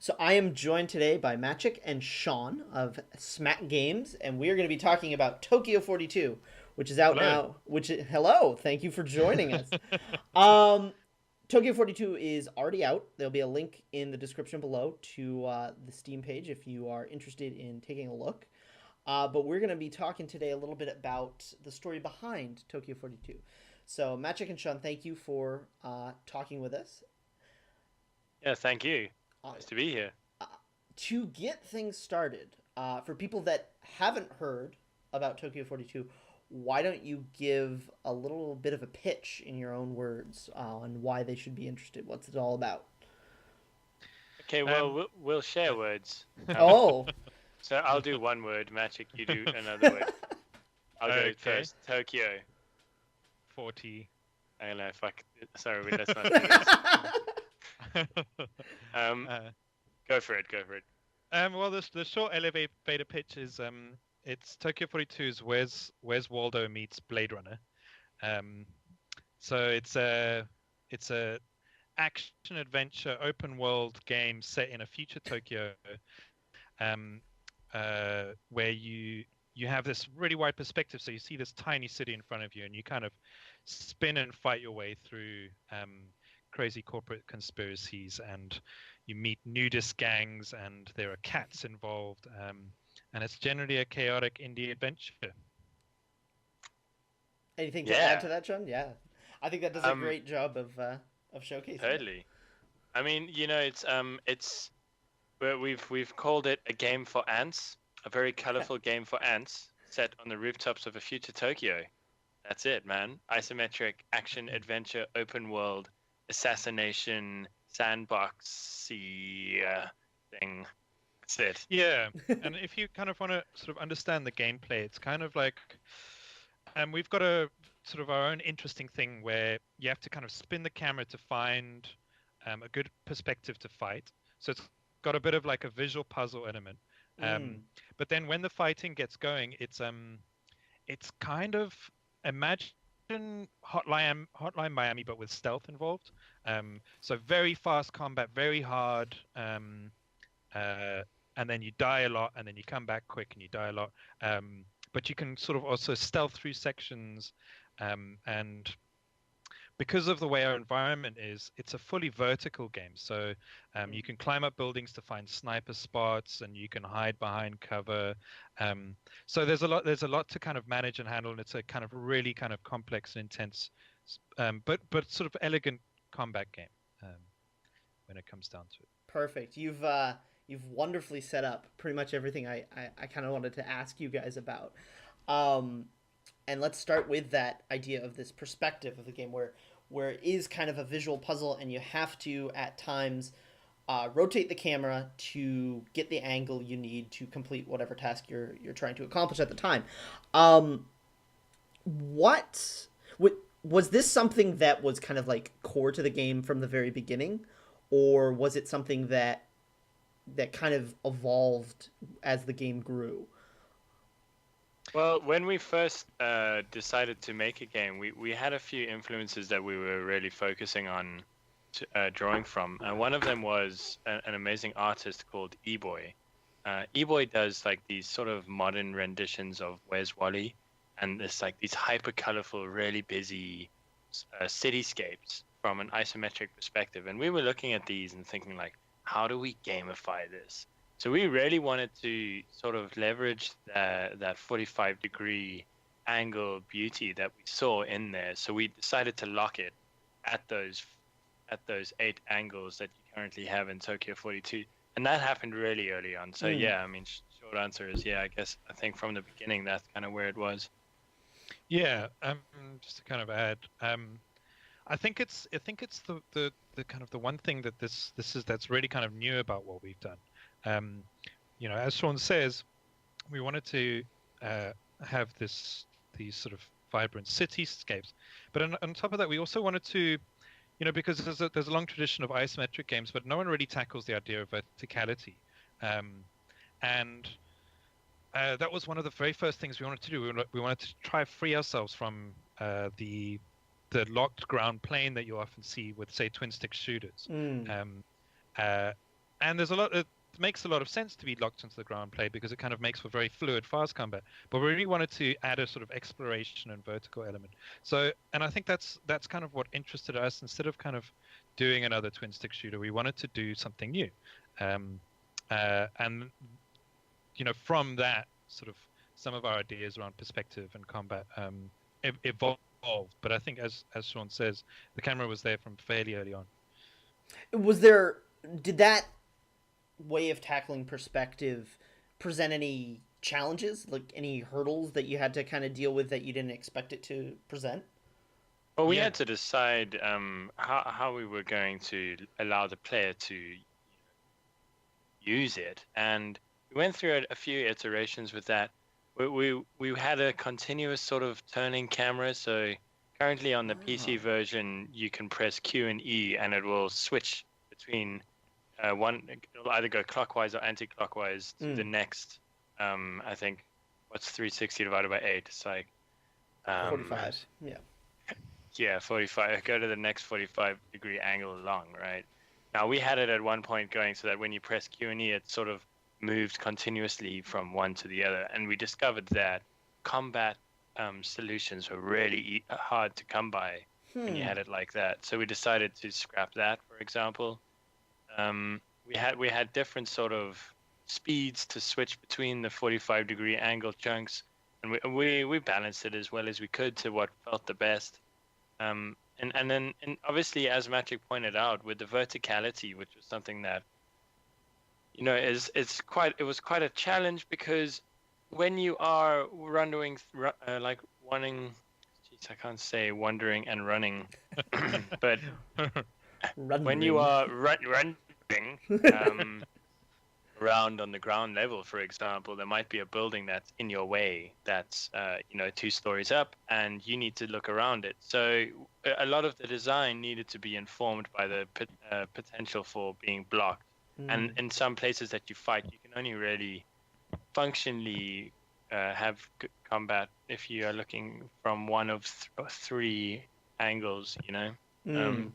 So I am joined today by Maciek and Sean of SMAC Games, and we are going to be talking about Tokyo 42, which is out Hello. now. Hello, thank you for joining us. Um, Tokyo 42 is already out. There'll be a link in the description below to the Steam page if you are interested in taking a look. But we're going to be talking today a little bit about the story behind Tokyo 42. So Maciek and Sean, thank you for talking with us. Yeah, thank you. Uh, Nice to be here. uh, to get things started, for people that haven't heard about Tokyo 42, why don't you give a little bit of a pitch in your own words on why they should be interested? What's it all about? Okay, well, Um, we'll share words. oh, So I'll do one word, Magic, you do another word. I'll go Okay. first. Tokyo. 40. I don't know, fuck. Sorry, let's not do this. Um, uh, go for it, go for it. well, the short elevator pitch is it's Tokyo 42's Where's Waldo meets Blade Runner. Um, so it's a action adventure open world game set in a future Tokyo, um, where you have this really wide perspective. So you see this tiny city in front of you, and you kind of spin and fight your way through crazy corporate conspiracies, and you meet nudist gangs, and there are cats involved, and it's generally a chaotic indie adventure. anything to add Yeah, to that, Sean? Yeah, I think that does a um, great job of showcasing it. totally. I mean, it's but we've called it a game for ants, a very colorful game for ants set on the rooftops of a future Tokyo. That's it, man. Isometric action adventure open world assassination sandboxy thing. That's it. Yeah, and if you kind of want to sort of understand the gameplay, it's kind of like, we've got a sort of our own interesting thing where you have to kind of spin the camera to find a good perspective to fight. So it's got a bit of like a visual puzzle element. Um, Mm. but then when the fighting gets going, it's kind of, imagine Hotline Miami, but with stealth involved. So very fast combat, very hard. Uh, and then you die a lot, and then you come back quick, and you die a lot. But you can sort of also stealth through sections, and because of the way our environment is, it's a fully vertical game. So you can climb up buildings to find sniper spots, and you can hide behind cover. So there's a lot to kind of manage and handle, and it's a kind of really kind of complex and intense, but sort of elegant combat game, when it comes down to it. Perfect. You've wonderfully set up pretty much everything I kind of wanted to ask you guys about. Um, and let's start with that idea of this perspective of the game where it is kind of a visual puzzle and you have to at times rotate the camera to get the angle you need to complete whatever task you're trying to accomplish at the time. Um, what was this something that was kind of like core to the game from the very beginning, or was it something that kind of evolved as the game grew? Well, when we first decided to make a game, we had a few influences that we were really focusing on drawing from. One of them was an amazing artist called E-Boy. E-Boy does like these sort of modern renditions of Where's Wally, and it's like these hyper colorful, really busy cityscapes from an isometric perspective. And we were looking at these and thinking like, how do we gamify this? So we really wanted to sort of leverage that 45-degree angle beauty that we saw in there. So we decided to lock it at those 8 angles that you currently have in Tokyo 42, and that happened really early on. So Mm. yeah, I mean, short answer is yeah. I think from the beginning that's kind of where it was. Yeah, just to kind of add, I think it's the kind of the one thing that this is that's really kind of new about what we've done. Um, as Sean says, we wanted to uh, have these sort of vibrant cityscapes, but on top of that, we also wanted to, because there's a long tradition of isometric games, but no one really tackles the idea of verticality, um, and that was one of the very first things we wanted to do. We wanted to try to free ourselves from the locked ground plane that you often see with, say, twin stick shooters. Mm. Um, uh, and there's a lot. It makes a lot of sense to be locked into the ground play because it kind of makes for very fluid, fast combat. But we really wanted to add a sort of exploration and vertical element. So, and I think that's kind of what interested us. Instead of kind of doing another twin stick shooter, we wanted to do something new. And from that sort of some of our ideas around perspective and combat evolved. But I think, as Sean says, the camera was there from fairly early on. Did that way of tackling perspective present any challenges, like any hurdles that you had to kind of deal with that you didn't expect it to present? Well, we had to decide how we were going to allow the player to use it, and we went through a few iterations with that. We had a continuous sort of turning camera, so currently on the PC version you can press Q and E and it will switch between it'll either go clockwise or anti-clockwise to the next. I think what's 360 divided by 8? It's like 45. Yeah, 45. Go to the next 45-degree angle along, right? Now we had it at one point going so that when you press Q and E, it sort of moved continuously from one to the other, and we discovered that combat solutions were really hard to come by when you had it like that. So we decided to scrap that, for example. We had different sort of speeds to switch between the 45-degree angle chunks, and we balanced it as well as we could to what felt the best. And obviously, as Maciek pointed out, with the verticality, which was something that it was quite a challenge, because when you are wandering, I can't say wandering and running, but when you are running around on the ground level, for example, there might be a building that's in your way that's 2 stories up, and you need to look around it. So a lot of the design needed to be informed by the potential for being blocked. And in some places that you fight, you can only really functionally have combat if you are looking from one of 3 angles,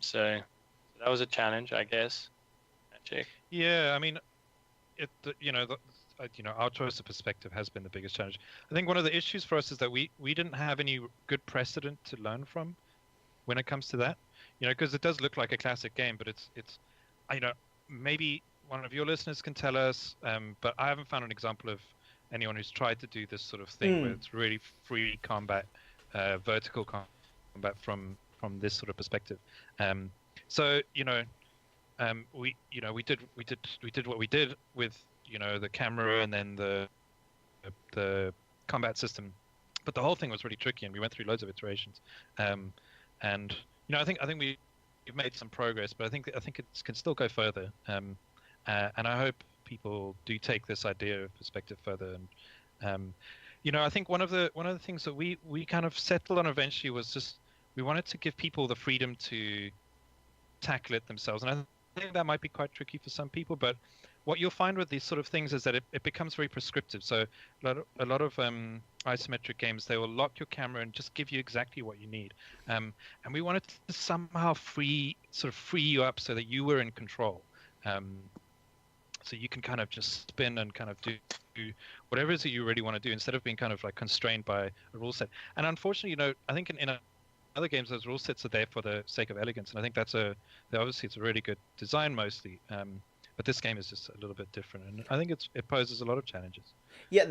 so that was a challenge, I guess. Maciek? Yeah, I mean, our choice of perspective has been the biggest challenge. I think one of the issues for us is that we didn't have any good precedent to learn from when it comes to that. Because it does look like a classic game, but it's maybe one of your listeners can tell us, but I haven't found an example of anyone who's tried to do this sort of thing where it's really free combat, vertical combat from this sort of perspective. So we did what we did with the camera and then the combat system, but the whole thing was really tricky, and we went through loads of iterations. And I think we've made some progress, but I think it can still go further. And I hope people do take this idea of perspective further. And I think one of the things that we kind of settled on eventually was just we wanted to give people the freedom to tackle it themselves. And I think that might be quite tricky for some people, but what you'll find with these sort of things is that it becomes very prescriptive. So a lot of isometric games, they will lock your camera and just give you exactly what you need. And we wanted to somehow free you up so that you were in control. So you can kind of just spin and kind of do whatever it is that you really want to do instead of being kind of like constrained by a rule set. And unfortunately, I think in other games, those rule sets are there for the sake of elegance. And I think obviously it's a really good design mostly. But this game is just a little bit different, and I think it poses a lot of challenges. Yeah,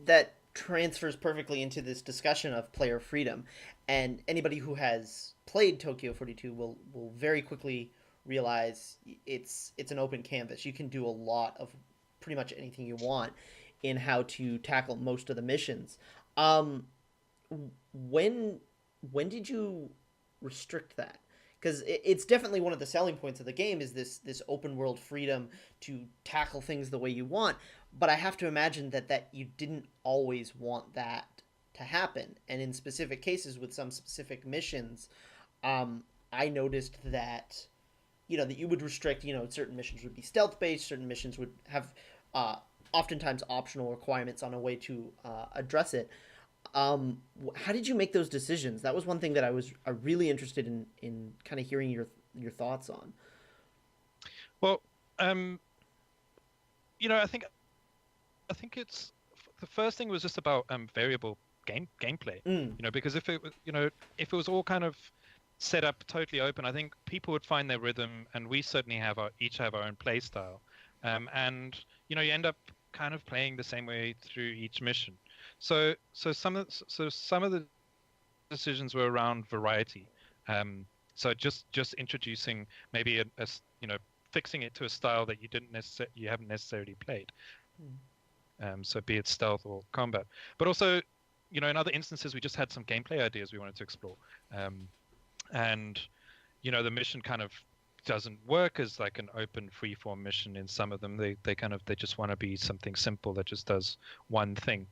that transfers perfectly into this discussion of player freedom, and anybody who has played Tokyo 42 will very quickly realize it's an open canvas. You can do a lot of pretty much anything you want in how to tackle most of the missions. When did you restrict that? Because it's definitely one of the selling points of the game is this open world freedom to tackle things the way you want. But I have to imagine that you didn't always want that to happen. And in specific cases with some specific missions, I noticed that, that you would restrict, certain missions would be stealth based, certain missions would have oftentimes optional requirements on a way to address it. How did you make those decisions? That was one thing that I was really interested in kind of hearing your thoughts on. Well, Um, I think it's the first thing was just about variable gameplay. Mm. Because if it was all kind of set up totally open, I think people would find their rhythm, and we certainly each have our own play style, and you end up kind of playing the same way through each mission. So some of the decisions were around variety. So just introducing maybe fixing it to a style that you haven't necessarily played. So be it stealth or combat, but also, in other instances, we just had some gameplay ideas we wanted to explore, and the mission kind of doesn't work as like an open freeform mission. In some of them, they just want to be something simple that just does one thing.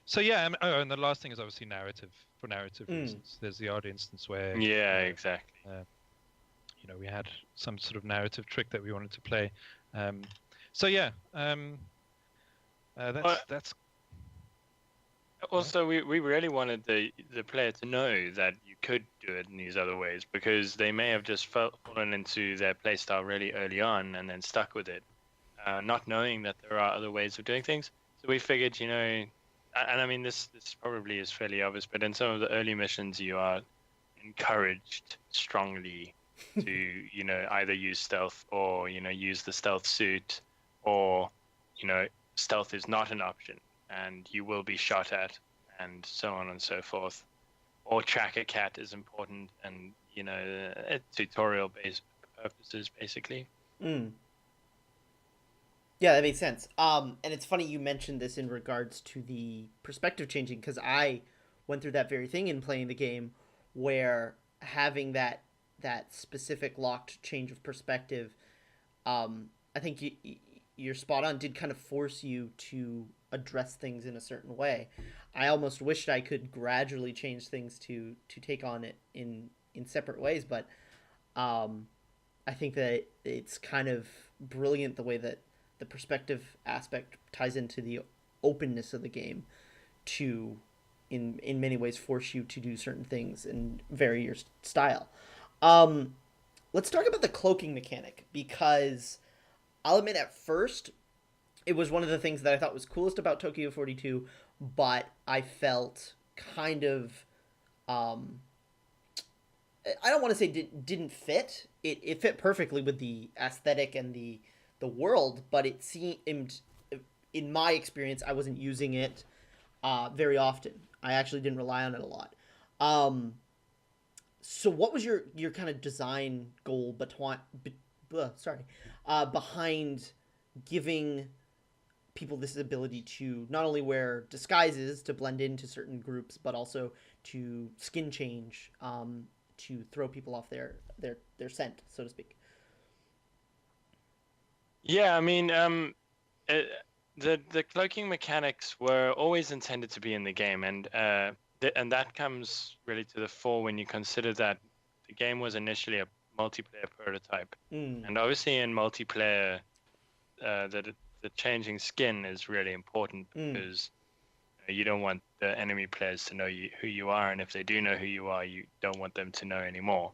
So yeah, and the last thing is obviously narrative. For narrative reasons, there's the odd instance where exactly. We had some sort of narrative trick that we wanted to play. So yeah, that's. Also, we really wanted the player to know that you could do it in these other ways, because they may have just fallen into their playstyle really early on and then stuck with it, not knowing that there are other ways of doing things. So we figured, and I mean this probably is fairly obvious, but in some of the early missions you are encouraged strongly to either use stealth or use the stealth suit, or stealth is not an option and you will be shot at, and so on and so forth. Or track a cat is important, and tutorial based purposes basically. Yeah, that makes sense. And it's funny you mentioned this in regards to the perspective changing, because I went through that very thing in playing the game, where having that specific locked change of perspective, I think you're spot on, did kind of force you to address things in a certain way. I almost wished I could gradually change things to take on it in separate ways, but I think that it's kind of brilliant the way that the perspective aspect ties into the openness of the game to, in many ways, force you to do certain things and vary your style. Let's talk about the cloaking mechanic, because I'll admit at first it was one of the things that I thought was coolest about Tokyo 42, but I felt kind of I don't want to say didn't fit. It fit perfectly with the aesthetic and the world, but it seemed, in my experience, I wasn't using it very often. I actually didn't rely on it a lot. So what was your kind of design goal behind giving people this ability to not only wear disguises to blend into certain groups, but also to skin change, to throw people off their scent, so to speak? Yeah, I mean, the cloaking mechanics were always intended to be in the game, and that comes really to the fore when you consider that the game was initially a multiplayer prototype, and obviously in multiplayer, the changing skin is really important, because you don't want the enemy players to know who you are, and if they do know who you are, you don't want them to know anymore.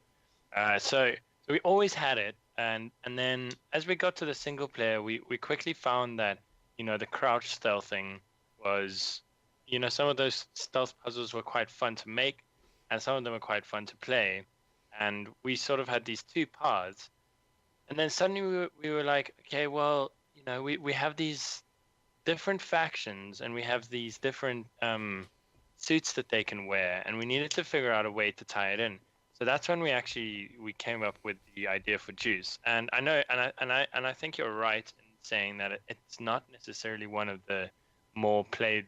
So we always had it, and then as we got to the single player, we quickly found that the crouch stealthing was, some of those stealth puzzles were quite fun to make, and some of them were quite fun to play, and we sort of had these two paths, and then suddenly we were like, okay, well, we have these different factions, and we have these different suits that they can wear, and we needed to figure out a way to tie it in. So that's when we came up with the idea for Juice. And I know, and I think you're right in saying that it's not necessarily one of the more played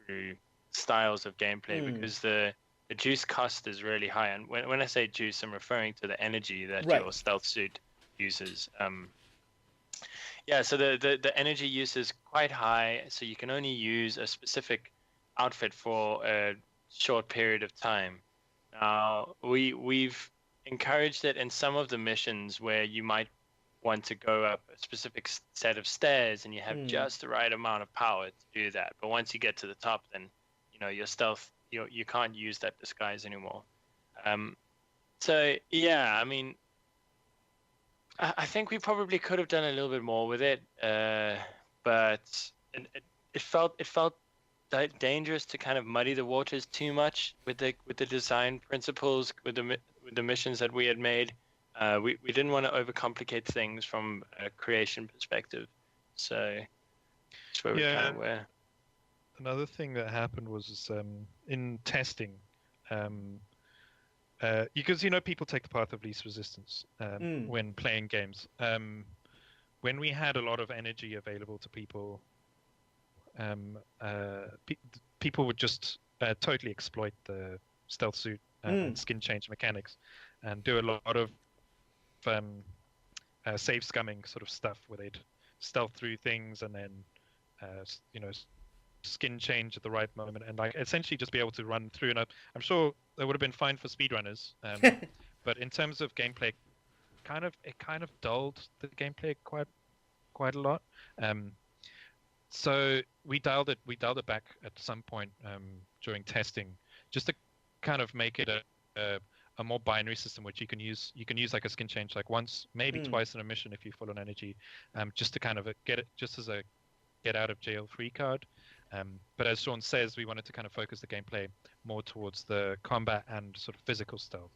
through styles of gameplay, because the juice cost is really high. And when I say juice, I'm referring to the energy that your stealth suit uses. Yeah, so the energy use is quite high, so you can only use a specific outfit for a short period of time. Now, we've encouraged it in some of the missions where you might want to go up a specific set of stairs, and you have just the right amount of power to do that. But once you get to the top, then your stealth, you can't use that disguise anymore. So yeah, I mean, I think we probably could have done a little bit more with it, but it felt dangerous to kind of muddy the waters too much with the design principles, with the missions that we had made. We didn't want to overcomplicate things from a creation perspective, so that's where we kind of were. Another thing that happened was in testing, because people take the path of least resistance when playing games. When we had a lot of energy available to people, people would just totally exploit the stealth suit and skin change mechanics, and do a lot of save scumming sort of stuff where they'd stealth through things and then skin change at the right moment, and like essentially just be able to run through. And I'm sure that would have been fine for speedrunners, but in terms of gameplay, it kind of dulled the gameplay quite a lot. So we dialed it back at some point during testing, just to kind of make it a more binary system, which you can use like a skin change like once, maybe twice in a mission if you're full on energy, just to kind of get it just as a get out of jail free card. But as Sean says, we wanted to kind of focus the gameplay more towards the combat and sort of physical stealth,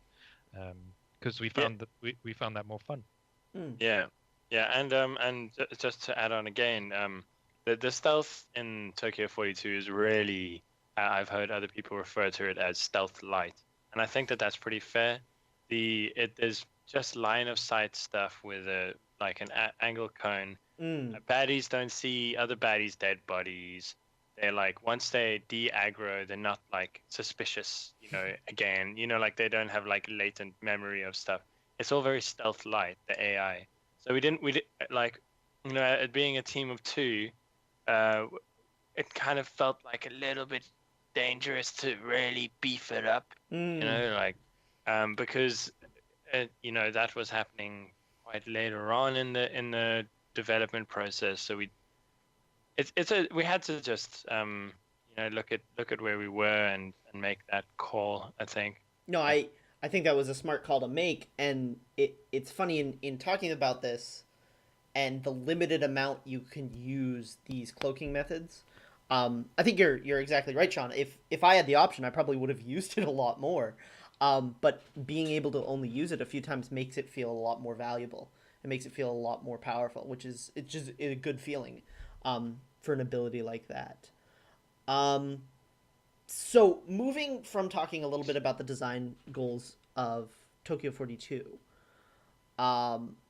because we found that we found that more fun. Yeah, and just to add on again, the stealth in Tokyo 42 is really, I've heard other people refer to it as stealth light, and I think that's pretty fair. There's just line of sight stuff with an angle cone. Baddies don't see other baddies' dead bodies. They're like, once they de-aggro, they're not like suspicious, again, like they don't have like latent memory of stuff. It's all very stealth light, the AI. So we did like, it being a team of two, it kind of felt like a little bit dangerous to really beef it up, because, that was happening quite later on in the development process. So we had to just look at where we were and make that call, I think. No, I think that was a smart call to make, and it's funny in talking about this and the limited amount you can use these cloaking methods. I think you're exactly right, Sean. If I had the option, I probably would have used it a lot more. But being able to only use it a few times makes it feel a lot more valuable. It makes it feel a lot more powerful, which is it's just a good feeling for an ability like that. So moving from talking a little bit about the design goals of Tokyo 42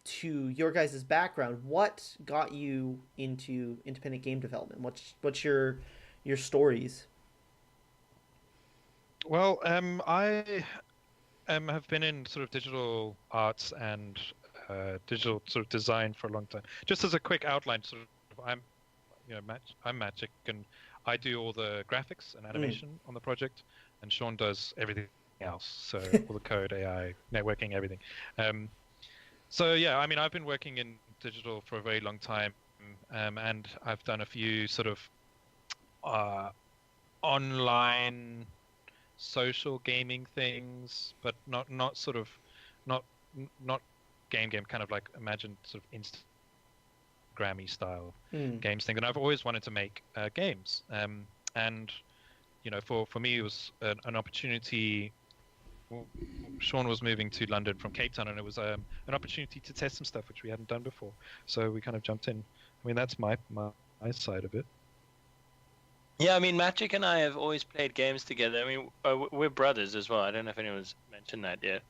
to your guys' background, what got you into independent game development? What's your stories? Well, I have been in sort of digital arts and digital sort of design for a long time. Just as a quick outline, sort of, I'm Maciek, and I do all the graphics and animation on the project, and Sean does everything else. So all the code, AI, networking, everything. So yeah, I mean, I've been working in digital for a very long time, and I've done a few sort of online social gaming things, but not game, kind of like imagine sort of Instagrammy style games thing. And I've always wanted to make games, and for me it was an opportunity. Sean was moving to London from Cape Town, and it was an opportunity to test some stuff which we hadn't done before. So we kind of jumped in. I mean, that's my side of it. Yeah, I mean, Maciek and I have always played games together. I mean, we're brothers as well. I don't know if anyone's mentioned that yet.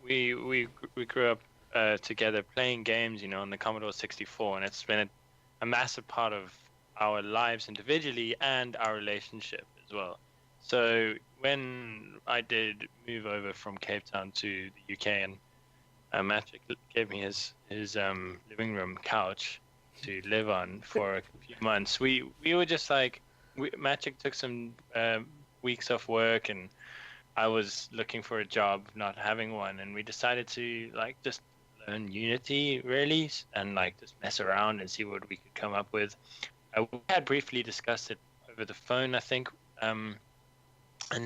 We grew up together playing games, on the Commodore 64, and it's been a massive part of our lives individually and our relationship as well. So when I did move over from Cape Town to the UK, and Maciek gave me his living room couch to live on for a few months, we were just like, Maciek took some weeks off work, and I was looking for a job, not having one, and we decided to just learn Unity really, and just mess around and see what we could come up with. We had briefly discussed it over the phone, I think, and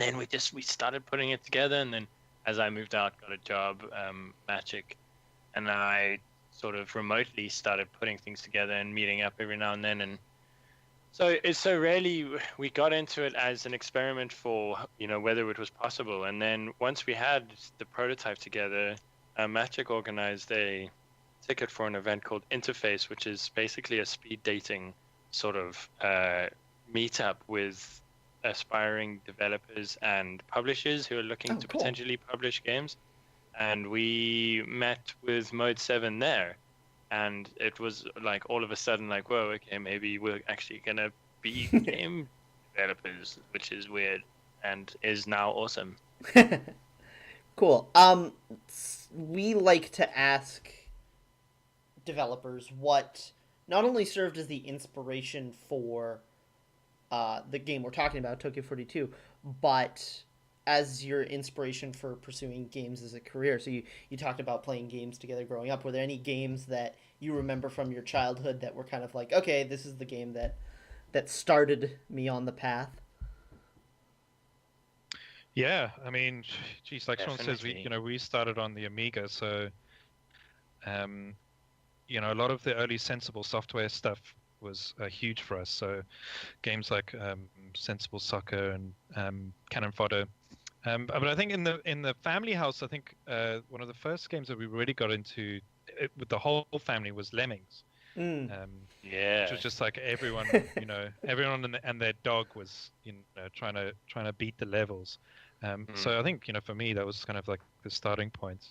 then we started putting it together. And then as I moved out, got a job, Maciek and I sort of remotely started putting things together and meeting up every now and then. And so really we got into it as an experiment for, whether it was possible. And then once we had the prototype together, Maciek organized a ticket for an event called Interface, which is basically a speed dating sort of meetup with aspiring developers and publishers who are looking to potentially publish games. And we met with Mode 7 there. And it was like all of a sudden like, whoa, okay, maybe we're actually going to be game developers, which is weird and is now awesome. Cool. We like to ask developers what not only served as the inspiration for the game we're talking about, Tokyo 42, but as your inspiration for pursuing games as a career. So you talked about playing games together growing up. Were there any games that you remember from your childhood that were kind of like, okay, this is the game that started me on the path? Yeah, I mean, geez, like Sean says, Definitely. we started on the Amiga, so a lot of the early Sensible Software stuff was huge for us. So games like Sensible Soccer and Cannon Fodder. But I think in the family house, I think one of the first games that we really got into with the whole family was Lemmings. Yeah. Which was just like everyone, everyone and their dog was, trying to beat the levels. So I think, for me, that was kind of like the starting point.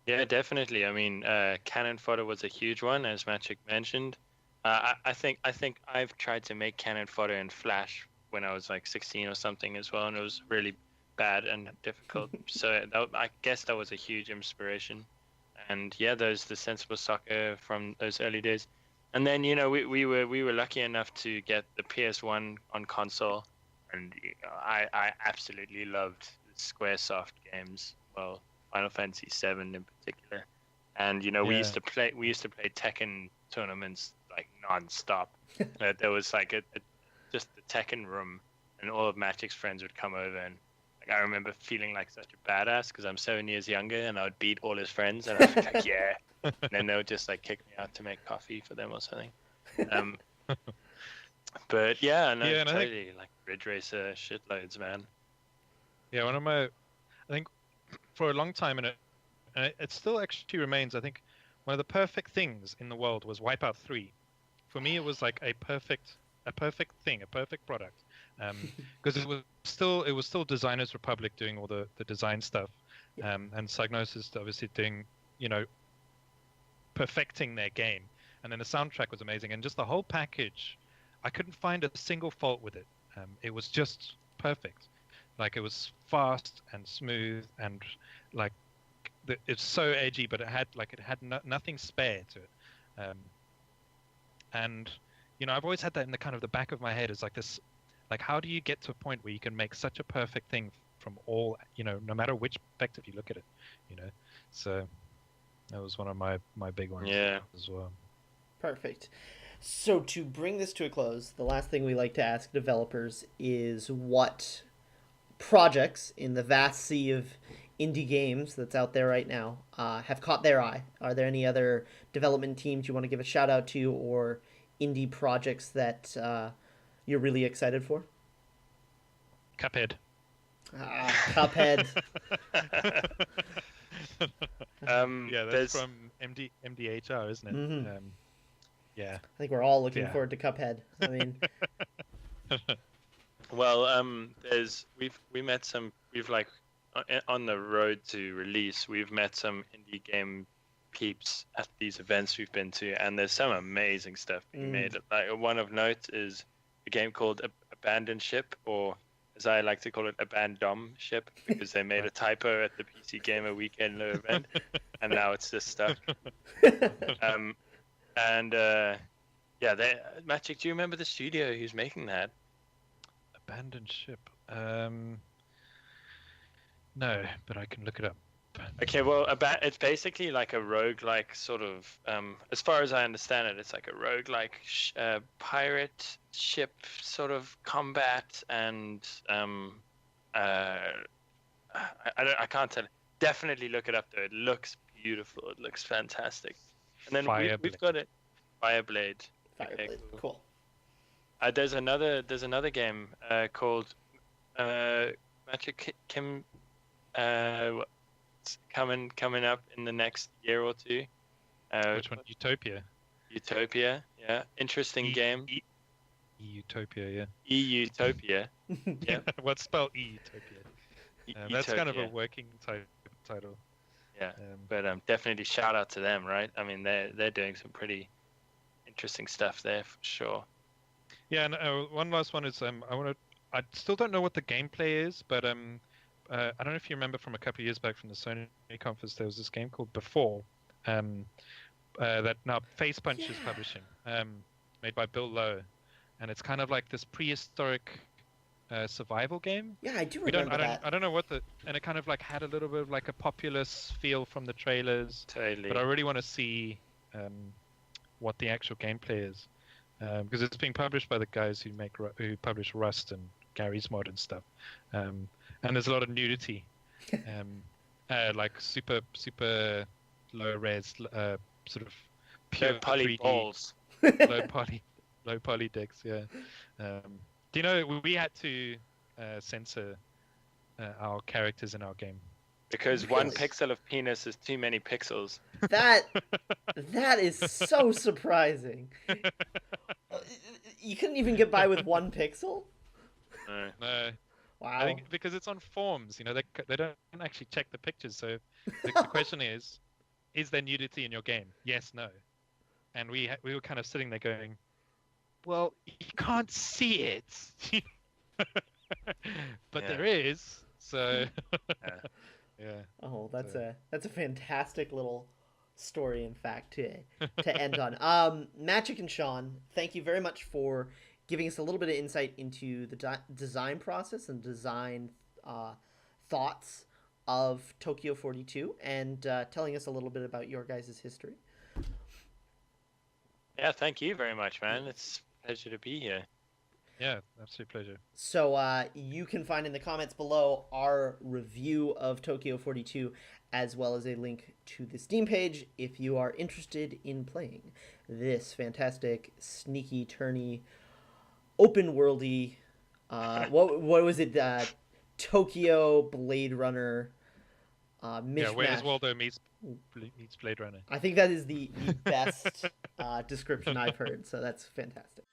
Yeah, definitely. I mean, Cannon Fodder was a huge one, as Maciek mentioned. I think I've tried to make Cannon Fodder in Flash when I was like 16 or something as well, and it was really bad and difficult. So I guess that was a huge inspiration. And yeah, the Sensible Soccer from those early days. And then we were lucky enough to get the PS1 on console, and I absolutely loved SquareSoft games. Well, Final Fantasy VII in particular. And we used to play Tekken tournaments like non-stop. There was like just the Tekken room, and all of Maciek's friends would come over, and I remember feeling like such a badass because I'm 7 years younger, and I would beat all his friends, and I was like, yeah. And then they would just like kick me out to make coffee for them or something. But yeah, no, Yeah, and totally like Ridge Racer shitloads, man. Yeah, I think for a long time, and it still actually remains, I think one of the perfect things in the world was Wipeout 3. For me, it was like a perfect thing, a perfect product, because it was still Designers Republic doing all the design stuff, and Psygnosis obviously doing, perfecting their game, and then the soundtrack was amazing, and just the whole package, I couldn't find a single fault with it. It was just perfect. Like, it was fast and smooth, and like it's so edgy, but it had nothing spare to it. And I've always had that in the kind of the back of my head, is like this, like, how do you get to a point where you can make such a perfect thing from all, no matter which perspective you look at it, So that was one of my big ones as well. Perfect. So to bring this to a close, the last thing we like to ask developers is what projects in the vast sea of indie games that's out there right now have caught their eye. Are there any other development teams you want to give a shout out to, or indie projects that you're really excited for? Cuphead. Cuphead. Yeah, that's from MDHR, isn't it? Mm-hmm. Yeah. I think we're all looking forward to Cuphead. I mean, well, we've like on the road to release, we've met some indie game peeps at these events we've been to, and there's some amazing stuff being made. Like, one of note is a game called Abandoned Ship, or as I like to call it, Abandom Ship, because they made a typo at the PC Gamer Weekend event, and now it's this stuff. Maciek, do you remember the studio who's making that? Abandoned Ship. No, but I can look it up. Okay, well, it's basically like a roguelike sort of, as far as I understand it, it's like a roguelike pirate ship sort of combat, and I can't tell. Definitely look it up though. It looks beautiful. It looks fantastic. And then Fireblade. we've got it. Fireblade. Fireblade. Okay, Cool. There's another game called Maciek Kim. What's coming up in the next year or two. Which one? Utopia. Utopia. Yeah, interesting game. Utopia, yeah. Utopia. Yeah. What's spelled Utopia? That's kind of a working title. Yeah, but definitely shout out to them, right? I mean, they're doing some pretty interesting stuff there for sure. Yeah, and one last one is I still don't know what the gameplay is, but I don't know if you remember from a couple of years back from the Sony conference, there was this game called Before, that now Face Punch is publishing, made by Bill Lowe, and it's kind of like this prehistoric survival game. Yeah, I do remember that. I don't know and it kind of like had a little bit of like a populous feel from the trailers. Totally. But I really want to see what the actual gameplay is, because it's being published by the guys who publish Rust and Gary's Mod and stuff, and there's a lot of nudity, like super low res, sort of pure Low poly 3D, balls. low poly decks. Yeah. Do you know we had to censor our characters in our game? Because one pixel of penis is too many pixels. That is so surprising. You couldn't even get by with 1 pixel? No. Wow. I think because it's on forms, they don't actually check the pictures. So the question is there nudity in your game? Yes, no. And we were kind of sitting there going, well, you can't see it, but there is. So yeah. Oh, that's a fantastic little story, in fact, to end on. Maciek and Sean, thank you very much for giving us a little bit of insight into the design process and design thoughts of Tokyo 42, and telling us a little bit about your guys' history. Yeah, thank you very much, man. It's a pleasure to be here. Yeah, absolute pleasure. So you can find in the comments below our review of Tokyo 42, as well as a link to the Steam page if you are interested in playing this fantastic, sneaky, turny, open worldy, what was it? Tokyo Blade Runner mishmash. Yeah, Where's Waldo meets Blade Runner. I think that is the best description I've heard, so that's fantastic.